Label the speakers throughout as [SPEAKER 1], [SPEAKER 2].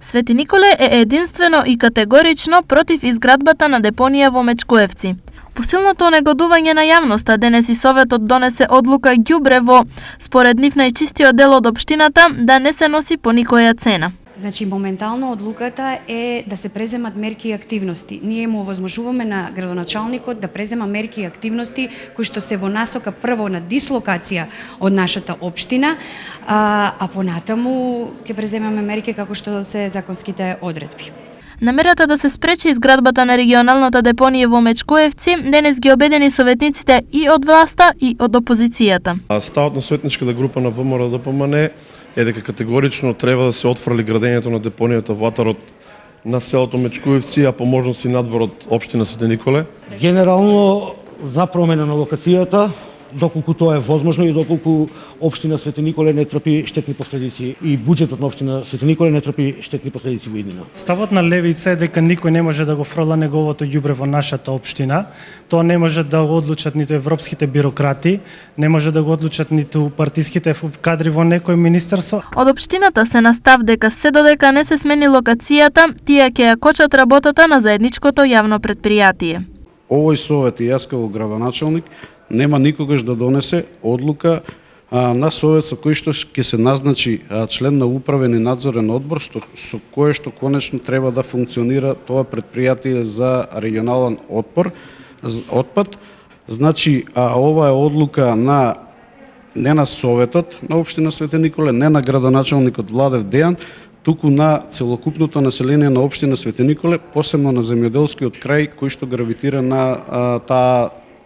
[SPEAKER 1] Свети Николе е единствено и категорично против изградбата на депонија во Мечкуевци. По силното негодување на јавноста, денес и Советот донесе одлука ѓубрево, според нив најчистиот дел од општината, да не се носи по никоја цена.
[SPEAKER 2] Значи, моментално одлуката е да се преземат мерки и активности. Ние му овозможуваме на градоначалникот да презема мерки и активности кои што се во насока прво на дислокација од нашата општина, а понатаму ќе преземаме мерки како што се законските одредби.
[SPEAKER 1] Намерата да се спречи изградбата на регионалната депонија во Мечкуевци денес ги обедини советниците и од власта и од опозицијата.
[SPEAKER 3] Ставот на советничката група на ВМРО-ДПМН е дека категорично треба да се отфрли градењето на депонијата во атарот на селото Мечкуевци, а по можност и надвор од општина Свети Николе.
[SPEAKER 4] Генерално за промена на локацијата, доколку тоа е возможно и доколку општина Свети Николе не трпи штетни последици и буџетот на општина Свети Николе не трпи штетни последици во иднина.
[SPEAKER 5] Ставот на левица е дека никој не може да го фрла неговото ѓубре во нашата општина. Тоа не може да го одлучат ниту европските бирократи, не може да го одлучат ниту партиските кадри во некој министерство.
[SPEAKER 1] Од општината се настав дека се додека не се смени локацијата, тие ќе ја кочат работата на заедничкото јавно предпријатие.
[SPEAKER 6] Овој совет и јас како градоначалник нема никогаш да донесе одлука на совет со кој што ќе се назначи член на управен и надзорен одбор со кое што конечно треба да функционира тоа предпријатие за регионален отпад. Значи, ова е одлука не на советот на општина Свети Николе, не на градоначалникот Владев Дејан, туку на целокупното население на општина Свети Николе, посебно на земјоделскиот крај кој што гравитира на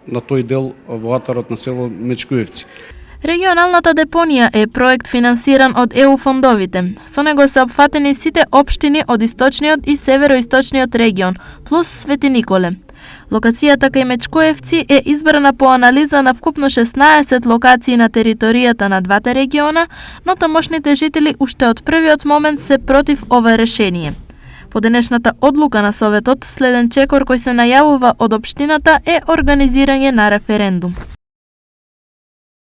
[SPEAKER 6] тој дел во атарот на село Мечкуевци.
[SPEAKER 1] Регионалната депонија е проект финансиран од ЕУ фондовите. Со него се опфатени сите општини од источниот и североисточниот регион, плюс Свети Николе. Локацијата кај Мечкуевци е избрана по анализа на вкупно 16 локации на територијата на двата региона, но тамошните жители уште од првиот момент се против ова решение. По денешната одлука на Советот, следен чекор кој се најавува од општината е организирање на референдум.